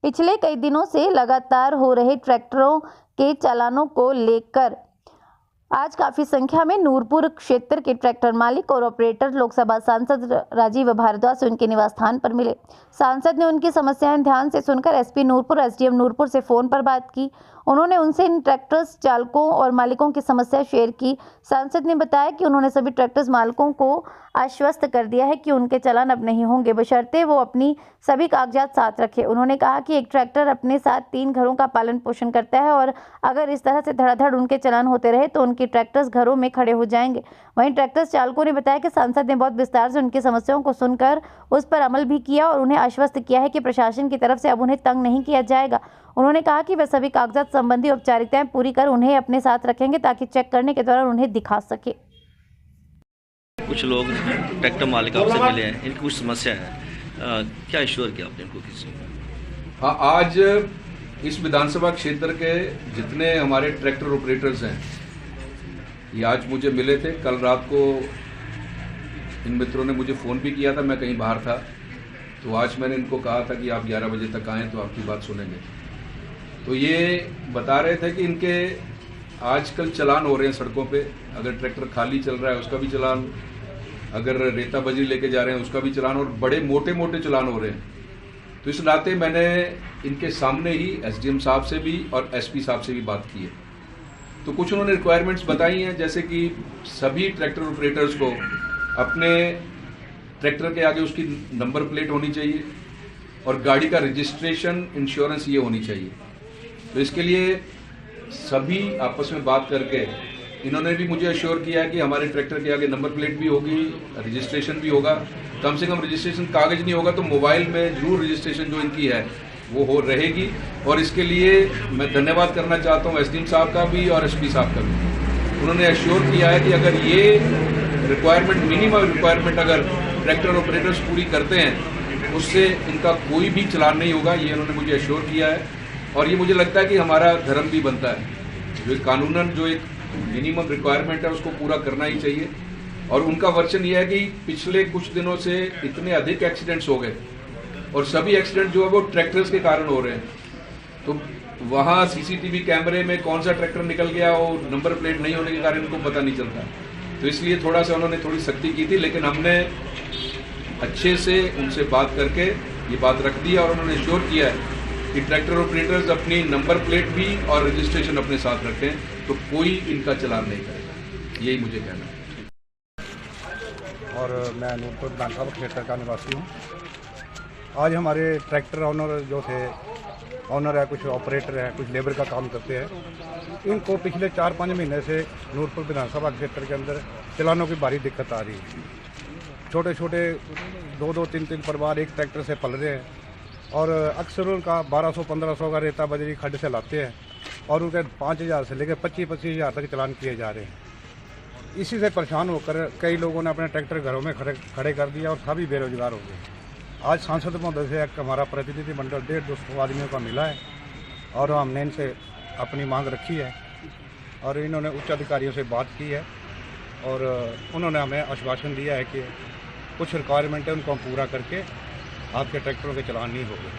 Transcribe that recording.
पिछले कई दिनों से लगातार हो रहे ट्रैक्टरों के चालानों को लेकर आज काफी संख्या में नूरपुर क्षेत्र के ट्रैक्टर मालिक और ऑपरेटर लोकसभा सांसद राजीव भारद्वाज उनके निवास स्थान पर मिले। सांसद ने उनकी समस्याएं ध्यान से सुनकर एसपी नूरपुर, एसडीएम नूरपुर से फोन पर बात की। उन्होंने उनसे इन ट्रैक्टर्स चालकों और मालिकों की समस्या शेयर की। सांसद ने बताया कि उन्होंने सभी ट्रैक्टर्स मालिकों को आश्वस्त कर दिया है कि उनके चालान अब नहीं होंगे, बशर्ते वो अपनी सभी कागजात साथ रखें। उन्होंने कहा कि एक ट्रैक्टर अपने साथ 3 घरों का पालन पोषण करता है और अगर इस तरह से धड़ाधड़ उनके चालान होते रहे तो उनके ट्रैक्टर्स घरों में खड़े हो जाएंगे। वहीं ट्रैक्टर्स चालकों ने बताया कि सांसद ने बहुत विस्तार से उनकी समस्याओं को सुनकर उस पर अमल भी किया और उन्हें आश्वस्त किया है कि प्रशासन की तरफ से अब उन्हें तंग नहीं किया जाएगा। उन्होंने कहा कि वे सभी कागजात संबंधी औपचारिकताएं पूरी कर उन्हें अपने साथ रखेंगे ताकि चेक करने के दौरान उन्हें दिखा सके। कुछ लोग ट्रैक्टर मालिक आपसे मिले हैं, इनकी कुछ समस्या है, क्या इश्योर किया आपने इनको किसी? हाँ, आज इस विधानसभा क्षेत्र के जितने हमारे ट्रैक्टर ऑपरेटर्स हैं ये आज मुझे मिले थे। कल रात को इन मित्रों ने मुझे फ़ोन भी किया था, मैं कहीं बाहर था, तो आज मैंने इनको कहा था कि आप 11 बजे तक आएँ तो आपकी बात सुनेंगे। तो ये बता रहे थे कि इनके आजकल चलान हो रहे हैं सड़कों पे, अगर ट्रैक्टर खाली चल रहा है उसका भी चलान, अगर रेता बजरी लेके जा रहे हैं उसका भी चलान, और बड़े मोटे मोटे चलान हो रहे हैं। तो इस नाते मैंने इनके सामने ही एसडीएम साहब से भी और एसपी साहब से भी बात की है। तो कुछ उन्होंने रिक्वायरमेंट्स बताई हैं, जैसे कि सभी ट्रैक्टर ऑपरेटर्स को अपने ट्रैक्टर के आगे उसकी नंबर प्लेट होनी चाहिए और गाड़ी का रजिस्ट्रेशन, इंश्योरेंस ये होनी चाहिए। तो इसके लिए सभी आपस में बात करके इन्होंने भी मुझे अश्योर किया है कि हमारे ट्रैक्टर के आगे नंबर प्लेट भी होगी, रजिस्ट्रेशन भी होगा। कम से कम रजिस्ट्रेशन कागज नहीं होगा तो मोबाइल में जरूर रजिस्ट्रेशन जो इनकी है वो हो रहेगी। और इसके लिए मैं धन्यवाद करना चाहता हूँ एसडीएम साहब का भी और एसपी साहब का भी। उन्होंने अश्योर किया है कि अगर ये रिक्वायरमेंट, मिनिमम रिक्वायरमेंट अगर ट्रैक्टर ऑपरेटर्स पूरी करते हैं उससे इनका कोई भी चलान नहीं होगा, ये उन्होंने मुझे अश्योर किया है। और ये मुझे लगता है कि हमारा धर्म भी बनता है, जो कानूनन जो एक मिनिमम रिक्वायरमेंट है उसको पूरा करना ही चाहिए। और उनका वर्जन ये है कि पिछले कुछ दिनों से इतने अधिक एक्सीडेंट्स हो गए और सभी एक्सीडेंट जो है वो ट्रैक्टर्स के कारण हो रहे हैं। तो वहाँ सीसीटीवी कैमरे में कौन सा ट्रैक्टर निकल गया और नंबर प्लेट नहीं होने के कारण उनको पता नहीं चलता। तो इसलिए थोड़ा सा उन्होंने थोड़ी सख्ती की थी, लेकिन हमने अच्छे से उनसे बात करके ये बात रख दी और उन्होंने श्योर किया है कि ट्रैक्टर ऑपरेटर्स अपनी नंबर प्लेट भी और रजिस्ट्रेशन अपने साथ रखें तो कोई इनका चलान नहीं करेगा। यही मुझे कहना है। और मैं नूरपुर विधानसभा क्षेत्र का निवासी हूँ। आज हमारे ट्रैक्टर ऑनर जो थे, ऑनर है, कुछ ऑपरेटर हैं, कुछ लेबर का काम करते हैं, इनको पिछले 4-5 महीने से नूरपुर विधानसभा क्षेत्र के अंदर चलानों की भारी दिक्कत आ रही है। छोटे छोटे 2-2, 3-3 परिवार एक ट्रैक्टर से पल रहे हैं और अक्सर उनका 1200-1500 का रेता बजरी खड्ड से लाते हैं और उनके 5000 से लेकर 25-25 हज़ार तक चलान किए जा रहे हैं। इसी से परेशान होकर कई लोगों ने अपने ट्रैक्टर घरों में खड़े कर दिया और सभी बेरोजगार हो गए। आज सांसद महोदय से एक हमारा प्रतिनिधिमंडल 150-200 आदमियों का मिला है और हमने इनसे अपनी मांग रखी है और इन्होंने उच्च अधिकारियों से बात की है और उन्होंने हमें आश्वासन दिया है कि कुछ रिक्वायरमेंट है उनको हम पूरा करके आपके ट्रैक्टरों के चलान नहीं होंगे।